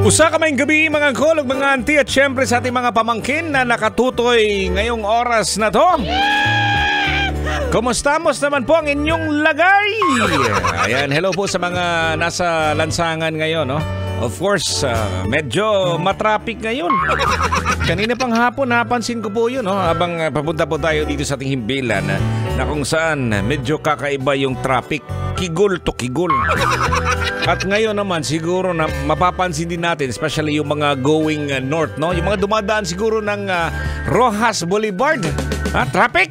Usa ka mayong gabi mga kolog, mga auntie at syempre sa ating mga pamangkin na nakatutoy ngayong oras na to. Kumustamos naman po ang inyong lagay? Ayan, hello po sa mga nasa lansangan ngayon, no? Of course, medyo matraffic ngayon. Kanina pang hapon, napansin ko po yun, no? Habang papunta po tayo dito sa ating himbilan na kung saan medyo kakaiba yung traffic. Kigol to kigol. At ngayon naman siguro na mapapansin din natin, especially yung mga going north, no? Yung mga dumadaan siguro ng Rojas Boulevard. Traffic?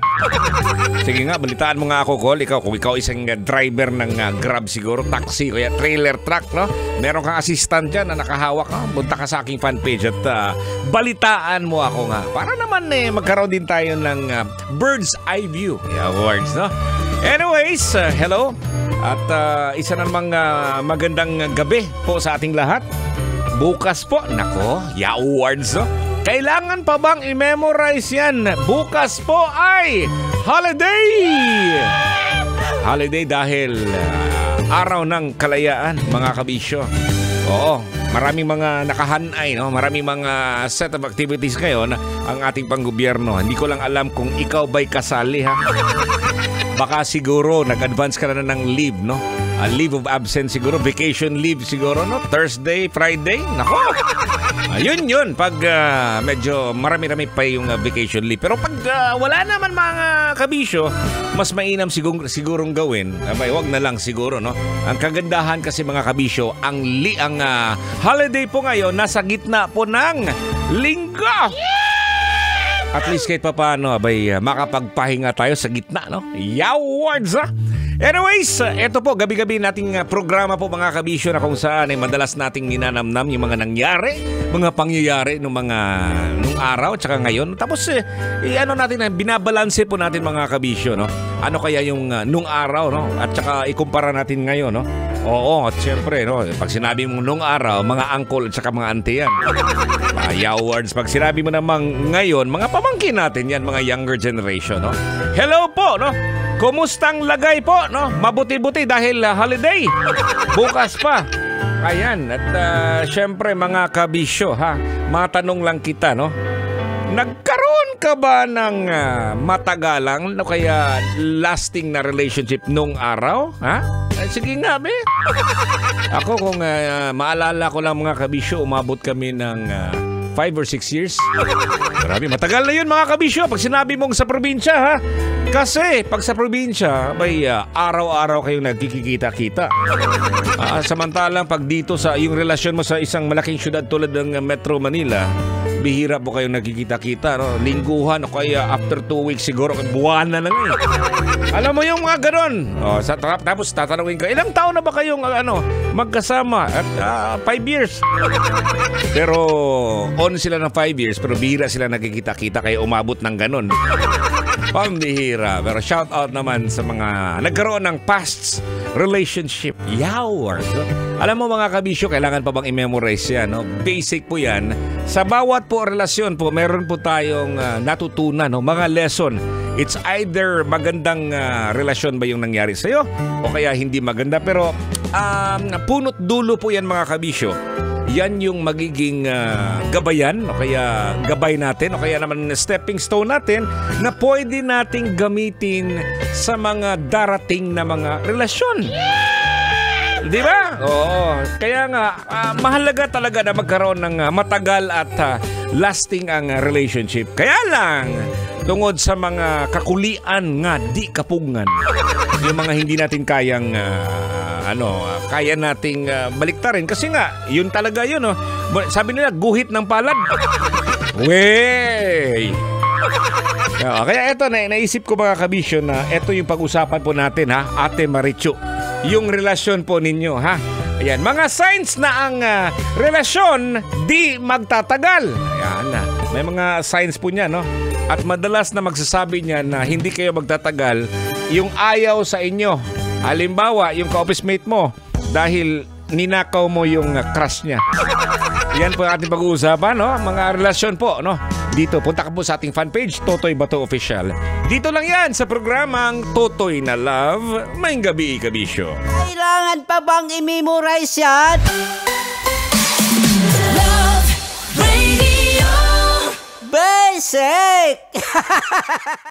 Sige nga, balitaan mo nga ako, Col. Kung ikaw isang driver ng Grab siguro, taxi, o trailer truck, no? Meron kang assistant dyan na nakahawak, no? Punta ka sa aking fanpage at balitaan mo ako nga. Para naman magkaroon din tayo ng bird's eye view awards, no? Anyways, hello. At isa namang magandang gabi po sa ating lahat. Bukas po, nako, awards, no? Kailangan pa bang i-memorize yan? Bukas po ay holiday! Holiday dahil araw ng kalayaan, mga kabisyo. Oo, maraming mga nakahanay, no? Maraming mga set of activities ngayon ang ating panggobyerno. Hindi ko lang alam kung ikaw ba'y kasali, ha? Baka siguro nag-advance ka na ng leave, no? Leave of absence siguro, vacation leave siguro, no? Thursday, Friday, nako! Yun, pag medyo marami-rami pa yung vacation leave. Pero pag wala naman mga kabisyo, mas mainam sigurong gawin. Abay, wag na lang siguro, no? Ang kagandahan kasi mga kabisyo, ang holiday po ngayon, nasa gitna po ng linggo! At least kahit pa paano, abay, makapagpahinga tayo sa gitna, no? Yawards, ha? Anyways, eto po, gabi-gabi nating programa po mga kabisyo na kung saan ay madalas nating ninanamnam yung mga nangyari, mga pangyayari nung araw, tsaka ngayon. Tapos, ano natin, binabalanse po natin mga kabisyo, no? Ano kaya yung nung araw, no? At tsaka ikumpara natin ngayon, no? Oo, at syempre, no? Pag sinabi mong nung araw, mga uncle at tsaka mga auntie yan. Awards, pag sinabi mo namang ngayon, mga pamangkin natin yan, mga younger generation, no? Hello po, no? Kumustang lagay po, no? Mabuti-buti dahil holiday. Bukas pa. Ayan, at syempre mga kabisyo, ha? Matanong lang kita, no? Nagkaroon ka ba ng matagalang o kaya lasting na relationship nung araw? Ha? Sige nga, be. Ako kung maalala ko lang mga kabisyo, umabot kami ng 5 or 6 years. Grabe, matagal na yun mga kabisyo pag sinabi mong sa probinsya, ha? Kasi pag sa probinsya, bay, araw-araw kayong nagkikita-kita. Samantalang pag dito sa yung relasyon mo sa isang malaking syudad tulad ng Metro Manila, bihira po kayong nagkikita-kita, no? Lingguhan o kaya after 2 weeks siguro, buwan na lang eh. Alam mo yung mga ganon. Tapos tatanungin ka, ilang taon na ba kayong magkasama? At 5 years. Pero on sila ng 5 years, pero bihira sila nagkikita-kita kaya umabot ng ganon. Pambihira. Pero shout out naman sa mga nagkaroon ng past relationship. Yowers. Alam mo mga kabisyo, kailangan pa bang i-memorize yan? No? Basic po yan. Sa bawat po relasyon po, meron po tayong natutunan, no? Mga lesson. It's either magandang relasyon ba yung nangyari sa'yo o kaya hindi maganda. Pero punot dulo po yan mga kabisyo. Yan yung magiging gabayan o kaya gabay natin o kaya naman stepping stone natin na pwede nating gamitin sa mga darating na mga relasyon. Di ba? Oo. Kaya nga, mahalaga talaga na magkaroon ng matagal at lasting ang relationship. Kaya lang, tungod sa mga kakulian nga di kapungan, yung mga hindi natin kayang kaya nating baliktarin kasi nga yun talaga yun, no? Sabi nila guhit ng palad. Wey. Kaya eto naisip ko mga kabisyo na eto yung pag-usapan po natin, ha, Ate Marichu, yung relasyon po ninyo, ha. Ayan, mga signs na ang relasyon di magtatagal. Ayan na, may mga signs po niya, no? At madalas na magsasabi niya na hindi kayo magtatagal yung ayaw sa inyo. Halimbawa, yung ka-office mate mo dahil ninakaw mo yung crush niya. Yan po ang ating pag-uusapan, no? Mga relasyon po, no? Dito, punta ka po sa ating fanpage, Totoy Bato Official. Dito lang yan sa programang Totoy na Love. Maying gabi, kabisyo. Kailangan pa bang i-memorize yan? basic!